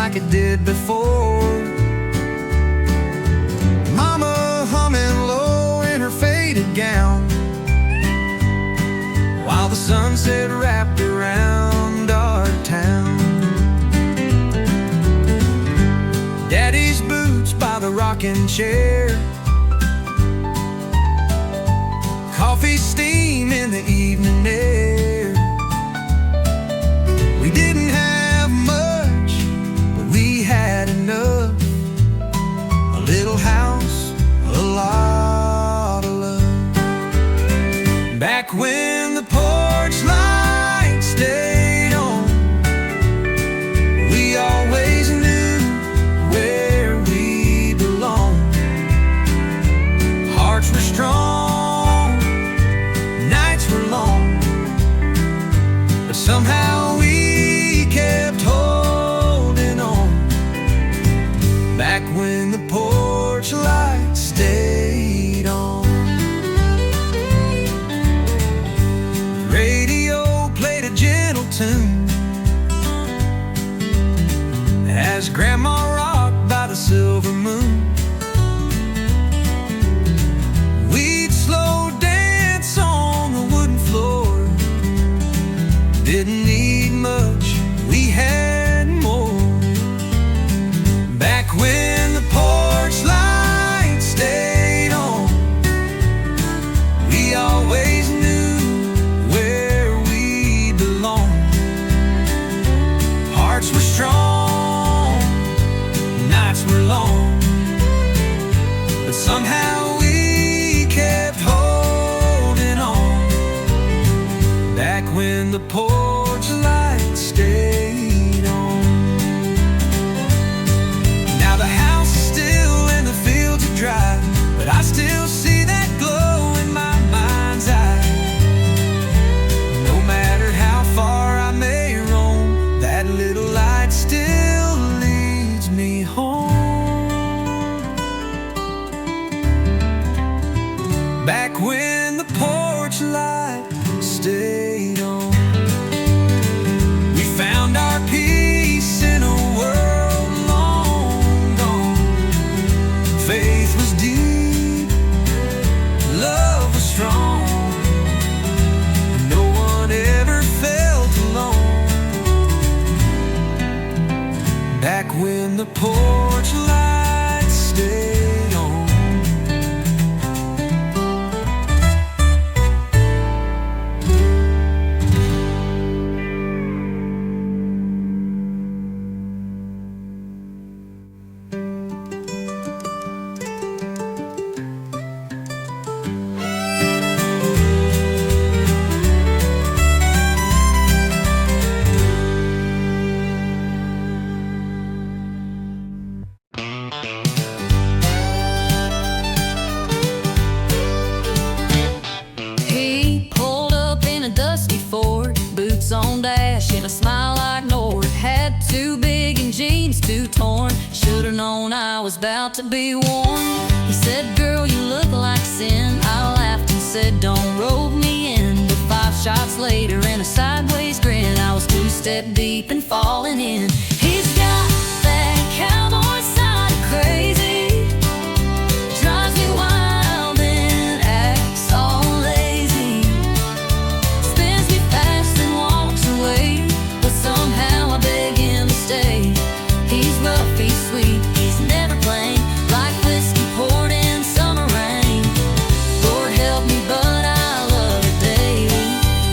like it did before. Mama humming low in her faded gown, while the sunset wrapped around our town. Daddy's boots by the rocking chair, coffee steam in the evening air. We didn't have much, but we had enough. A little house, a lot of love. Back when the porch light stayed on, we always knew where we belonged. Hearts were strong, nights were long, but somehow we kept holding on. Back when the porch light stayed on. The radio played a gentle tune as Grandma rocked by the silver moon. We'd slow dance on the wooden floor. Didn't need much, we had more. Back when the porch light stayed on, we always knew where we belonged. Hearts were strong, nights were long, but somehow we kept holding on. Back when the porch light stayed on. Now the house is still and the fields are dry, but I still see that glow in my mind's eye. No matter how far I may roam, that little light still leads me home. Back when the porch light stayed on, we found our peace in a world long gone. Faith was deep, love was strong, no one ever felt alone. Back when the porch light stayed on. He pulled up in a dusty Ford, boots on dash and a smile I ignored. Had too big and jeans too torn, should've known I was about to be warned. He said, girl, you look like sin. I laughed and said, don't rope me in. But 5 shots later and a sideways grin, I was 2 step deep and falling in. He's got that cowboy side of crazy, drives me wild and acts all lazy, spins me fast and walks away, but somehow I beg him to stay. He's rough, he's sweet, he's never plain, like whiskey poured in summer rain. Lord help me, but I love it daily,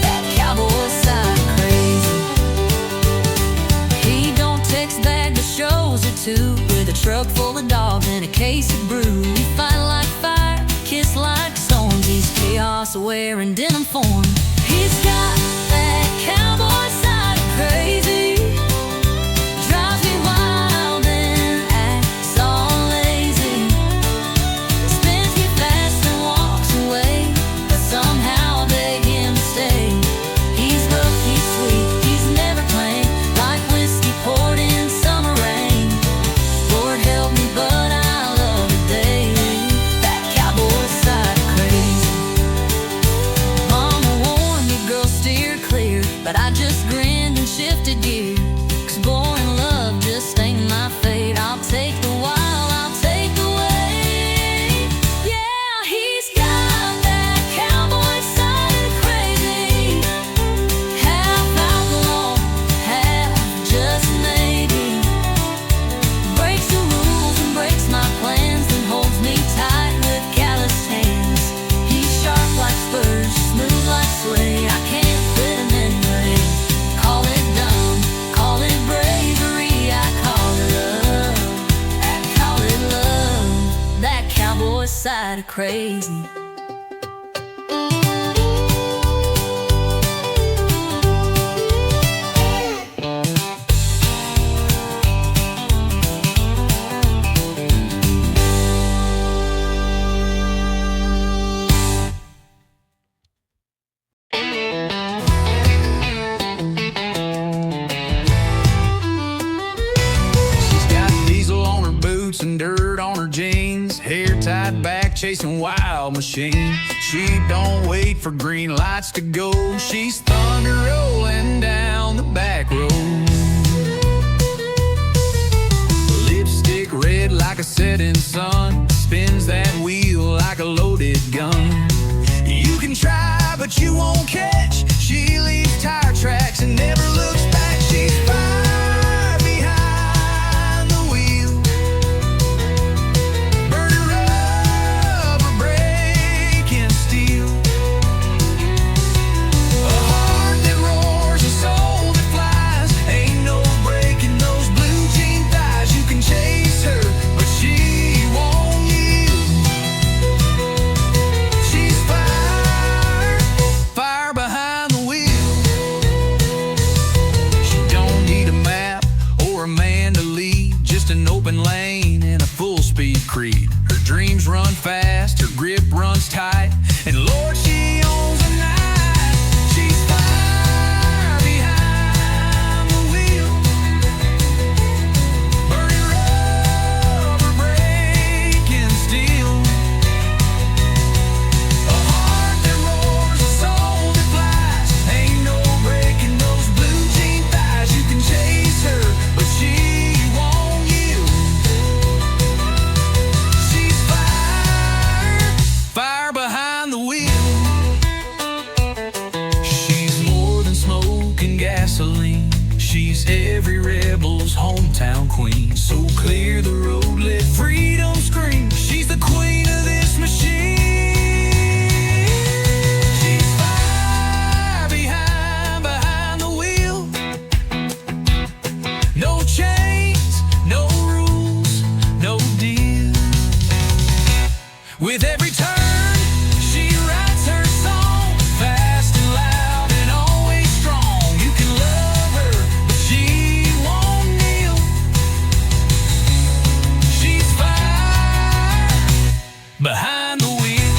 that cowboy side crazy. He don't text back but shows her too, with a truck full of dogs and a case of brew. We fight like fire, kiss like storms, he's chaos wearing denim form. He's got that cowboy side crazy, drives me wild and acts all lazy, spins me fast and walks away, but somehow I beg him to stay. He's rough, he's sweet, he's never plain, like whiskey poured in summer rain. Lord help me, but I love it daily, that cowboy side crazy. Mama warned me, girl, steer clear, but I like crazy. And dirt on her jeans, hair tied back, chasing wild machines. She don't wait for green lights to go. She's thunder rolling down the back road. Lipstick red like a setting sun, spins that wheel like a loaded gun. You can try, but you won't catch. She leaves tire tracks and never looks back. She's fire behind the wheel. Her dreams run fast, her grip runs tight, and Lord, she owns the night. She's fire behind the wheel, burning rubber, breaking steel. A heart that roars, a soul that flies. Ain't no breaking those blue jean thighs. You can chase her, but she won't yield. Fire behind the wheel. She's more than smoke and gasoline. She's every rebel's hometown queen. So clear the road, let freedom scream. She's the queen of this machine. She's fire behind the wheel. No chains, no rules, no deal. With every turn behind the wheel.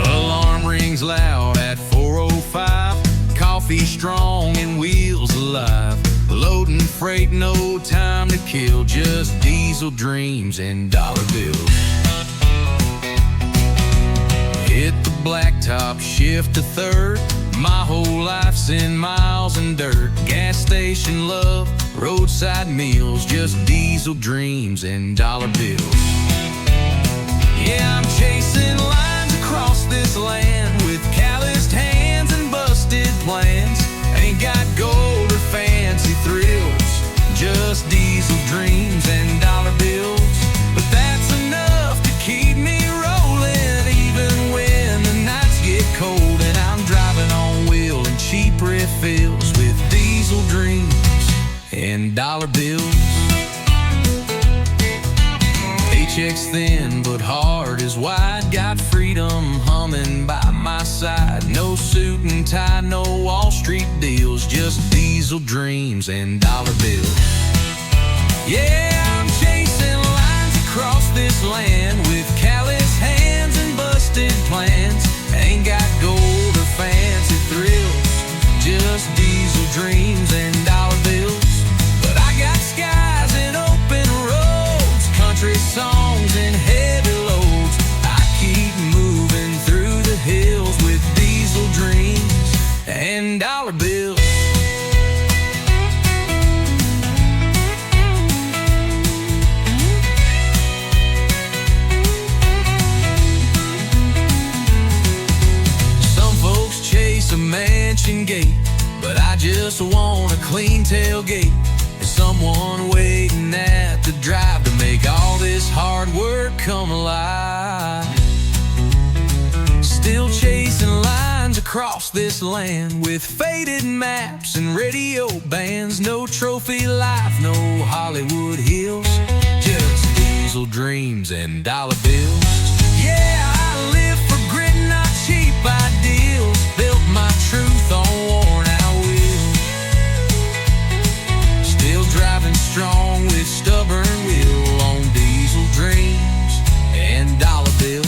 Alarm rings loud at 4:05. Coffee strong and wheels alive. Loading freight, no time to kill. Just diesel dreams and dollar bills. Hit the blacktop, shift to third. My whole life's in miles and dirt. Gas station love, roadside meals. Just diesel dreams and dollar bills. Yeah, I'm chasing lines across this land with calloused hands and busted plans. Ain't got gold or fancy thrills, just diesel dreams and dollar bills. But that's enough to keep me rolling, even when the nights get cold and I'm driving on wheel and cheap refills with diesel dreams and dollar bills. Paycheck's thin, but heart is wide. Got freedom humming by my side. No suit and tie, no Wall Street deals. Just diesel dreams and dollar bills. Yeah, I'm chasing lines across this land with callous hands and busted plans. Ain't got gold or fancy thrills, just diesel dreams and dollar bills. But I got skies and open roads, country songs and heavy loads. I keep moving through the hills with diesel dreams and dollar bills. Some folks chase a mansion clean tailgate and someone waiting at the drive to make all this hard work come alive. Still chasing lines across this land with faded maps and radio bands. No trophy life, no Hollywood hills, just diesel dreams and dollar bills. Yeah, I live for grit, not cheap ideals. Built my truth on worn out wheels. Still driving strong with stubborn will on diesel dreams and dollar bills.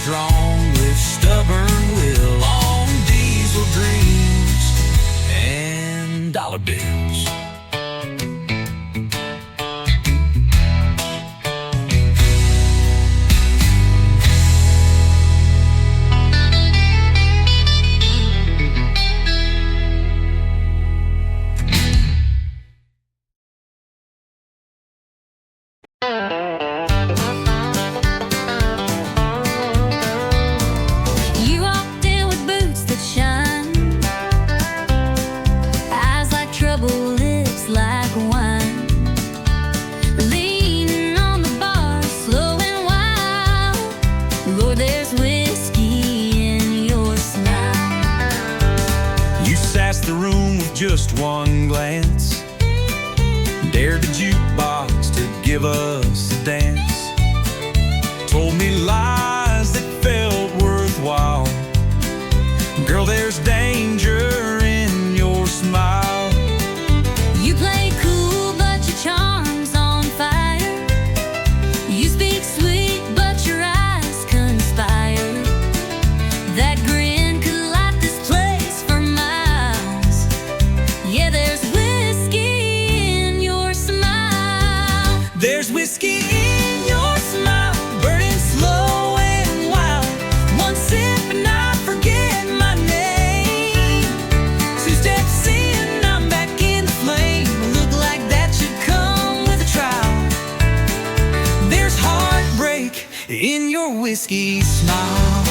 Strong with stubborn will on diesel dreams and dollar bills. The room with just one glance, dared the jukebox to give us a dance, told me lies that felt worthwhile. Girl, there's danger in your smile. You play cool, but your charm's on fire. You speak sweet, but your eyes conspire. That grin could light this place for miles. Yeah, there's whiskey in your smile. There's whiskey in your smile, burning slow and wild. One sip and I forget my name. Two steps in, I'm back in the flame. Look like that should come with a trial. There's heartbreak in your whiskey smile.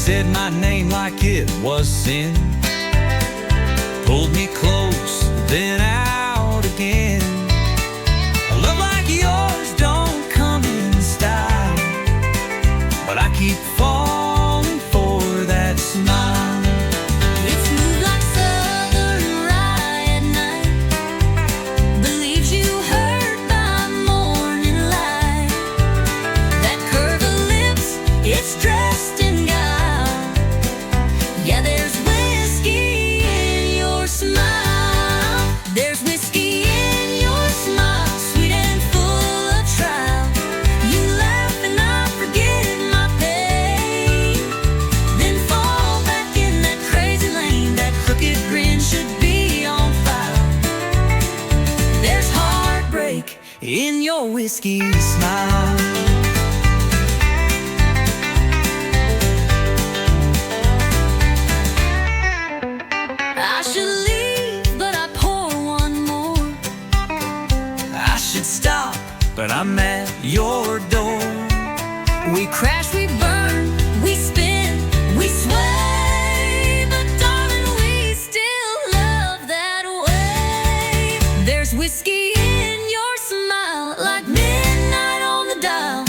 Said my name like it was sin, pulled me close, then out again. A love like yours don't come in style, but I keep falling for that smile. It's moved like southern rye at night, believes you heard by morning light. That curve of lips, it's dressed in yeah, there's whiskey in your smile. There's whiskey in your smile, sweet and full of trial. You laugh and I forget my pain, then fall back in that crazy lane. That crooked grin should be on file. There's heartbreak In your whiskey smile. I should leave, but I pour one more. I should stop, but I'm at your door. We crash, we burn, we spin, we sway, but darling, we still love that way. There's whiskey in your smile, like midnight on the dial.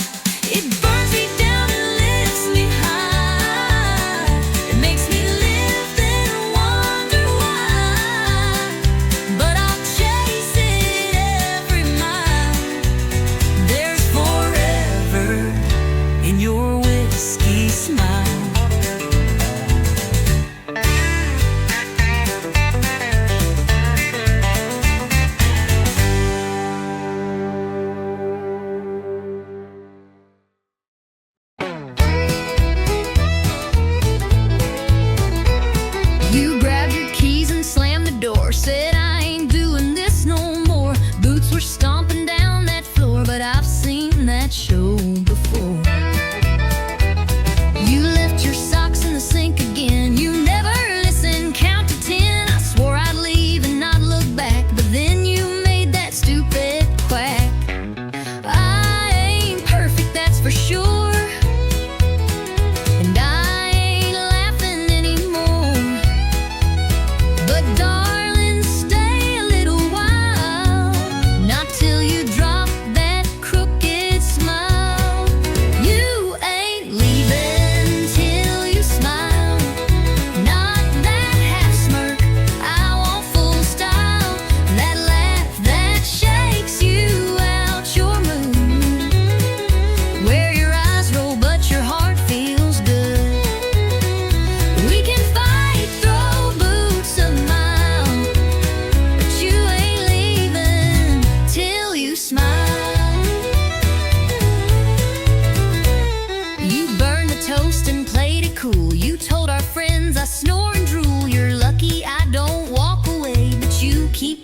It burns me down and lifts me high. It makes me live and wonder why, but I'll chase it every mile. There's forever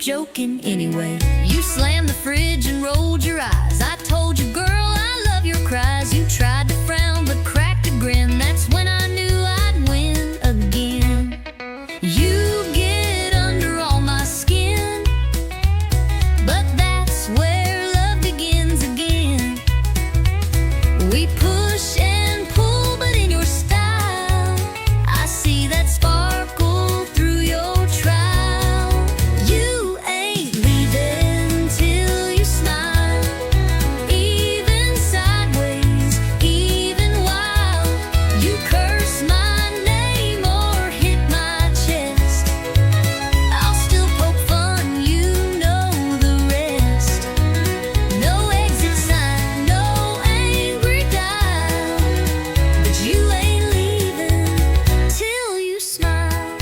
joking anyway. You slammed the fridge and rolled your eyes. I told you, girl, I love your cries. You tried to frown but cracked a grin. That's when I knew I'd win again. You get under all my skin, but that's where love begins again. We push and pull, but in your style, I see that sparkle through your trial. You ain't leaving till you smile, even sideways, even while you curse my name or hit my chest. I'll still poke fun, you know the rest. No exit sign, no angry dial, but you ain't leaving till you smile.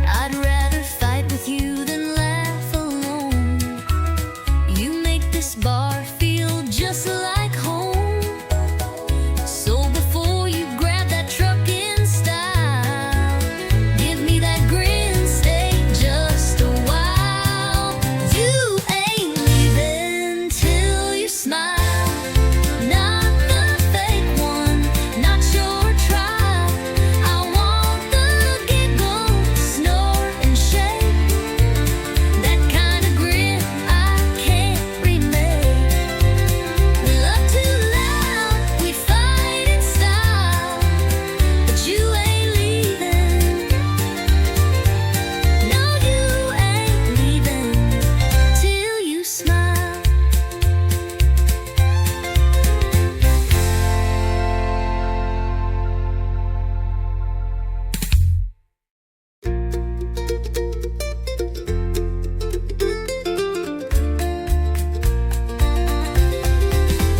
I'd rather fight with you than laugh alone. You make this bar feel just like home. So before you grab that truck in style, give me that grin, stay just a while. You ain't leaving till you smile, not the fake one, not your trial. I want the giggle, snort and shake, that kind of grin I can't remake. We love too loud, we fight in style, but you ain't leaving. No, you ain't leaving till you smile.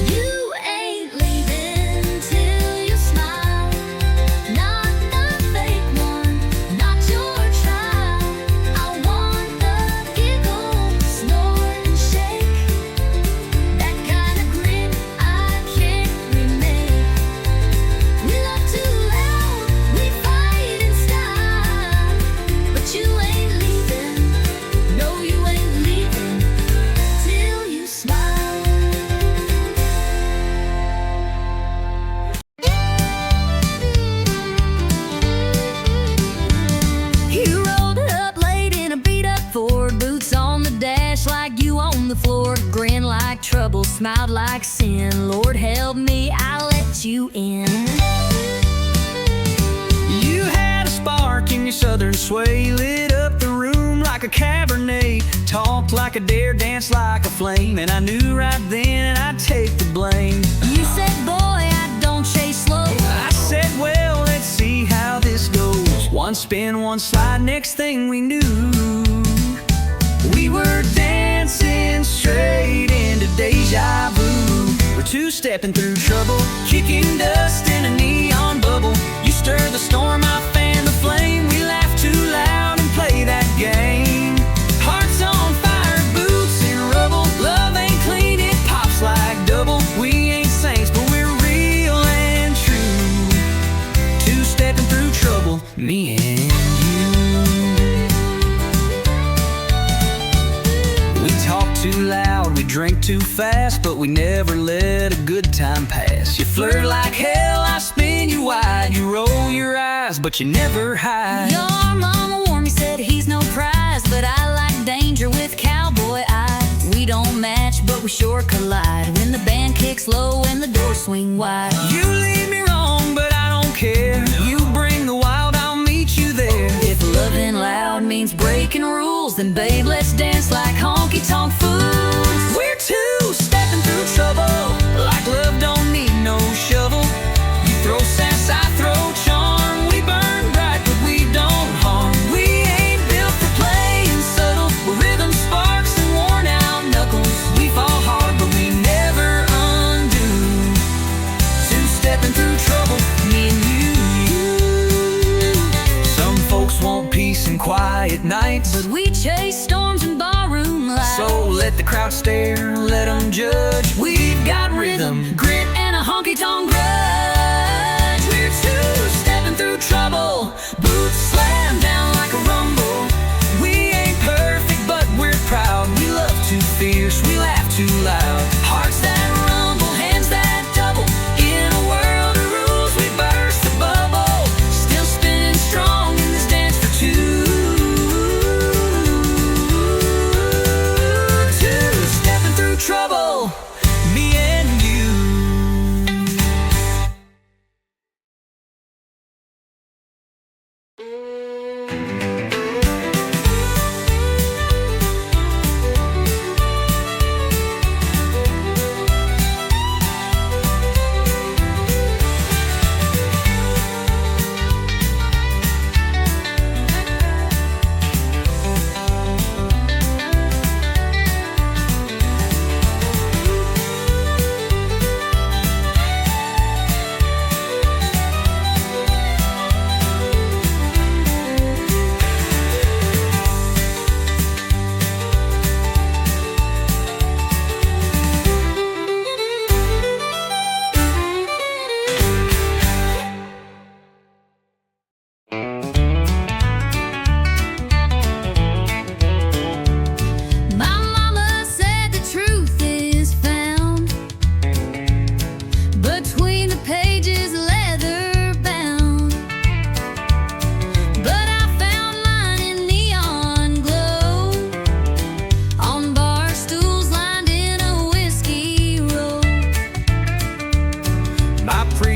You ain't leaving till you smile, not the fake one, not your trial. I want the giggle, snort and shake, that kind of grin I can't remake. We love too loud, we fight in style, but you ain't leaving. No, you ain't leaving till you smile. You rolled up late in a beat-up Ford, boots on the dash like you on the floor, grin like trouble, smiled like sin. Lord help me, I let you in. You had a spark in your southern sway, lit up the room like a Cabernet, talked like a dare, danced like a flame, and I knew right then I'd take the blame. You said, boy, I don't chase slow. I said, well, let's see how this goes. One spin, one slide, next thing we knew, we were dancing straight into deja vu. We're two-stepping through trouble, kicking dust in a neon bubble. You stir the storm, I fan the flame. We laugh too loud and play that game. Hearts on fire, boots in rubble. Love ain't clean, it pops like double. We ain't saints, but we're real and true. Two-stepping through trouble, me and you. We talk too loud, we drink too fast, but we never let a good time pass. You flirt like hell, I spin you wide. You roll your eyes, but you never hide. Your mama warned me, said he's no prize, but I like danger with cowboy eyes. We don't match, but we sure collide when the band kicks low and the doors swing wide. You lead me wrong, but I don't care. You bring the wild, I'll meet you there. If loving loud means breaking rules, then babe, let's dance like honky-tonk fools. We're two-stepping through trouble, like love don't need no shovel. You throw sass, I throw charm. We burn bright, but we don't harm. We ain't built for playing subtle, with rhythm sparks and worn out knuckles. We fall hard, but we never undo. Two-stepping through trouble, me and you. Some folks want peace and quiet nights, But we chase storms and barroom lights. so let the crowd stare, let them judge. We've got rhythm, grit, and a honky-tonk grudge. we're two-stepping through trouble, boots slam down like a rumble. We ain't perfect, but we're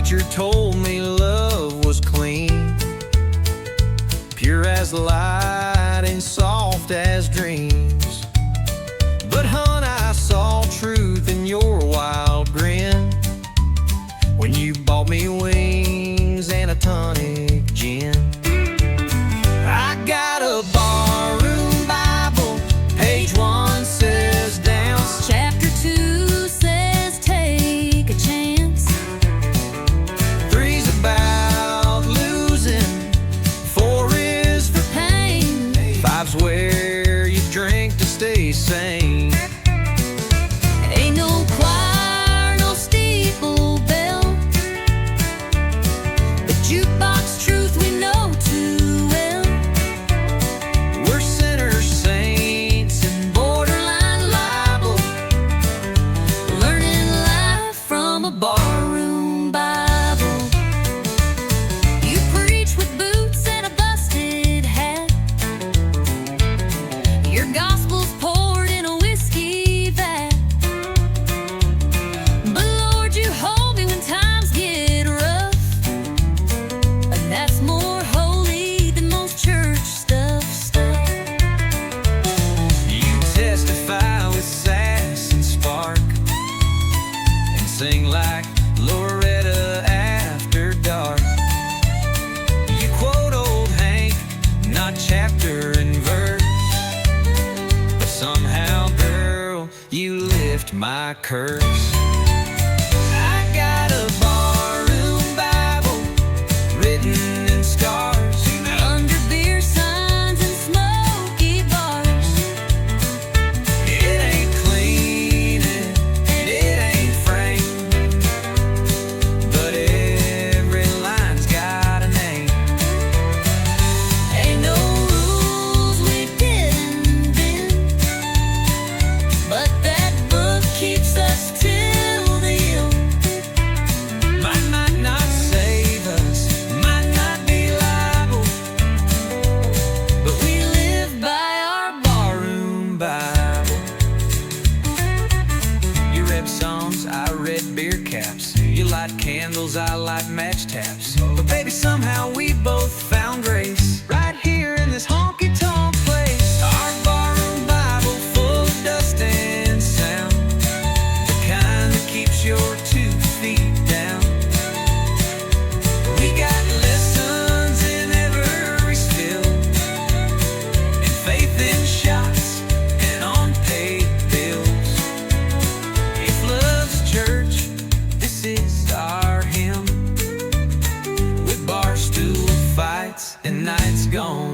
preacher told me love was clean, pure as light and soft as dreams. But hon, I saw truth in your wild grin when you bought me wings and a tonic gin. I got a barroom Bible, page 1 says dance, Chapter 2 says take a chance. 3's about losing, 4 is for Pain, 5's where you drink to stay sane. ain't no choir, no steeple bell, but jukebox truth we know too well. We're sinners, saints, and Borderline libel, learning life from a barroom Bible. You preach with boots and a busted hat. Your gospel's poured in a whiskey vat. But Lord, you hold me when times get rough, and that's more holy than most church stuff. you testify with sass and spark, and sing like Loretta after dark. You quote old Hank, not chapter and verse, but somehow, girl, you lift my curse. I got a barroom Bible written in scars, Under beer signs and smoky bars, it ain't clean and it ain't framed, but every line's got a name. ain't no rules we didn't bend, but that book keeps us till the end. Might not save us, might not be liable, but we live by our barroom Bible. You read songs, I read beer caps. You light candles, I light match taps. But baby, somehow we both found grace right here in this honky-tonk place. Our barroom Bible full of dust and sound, the kind that keeps your 2 feet down. We got lessons in every spill, and faith in shots and unpaid bills. If love's church, this is our hymn, with bar stool fights and nights gone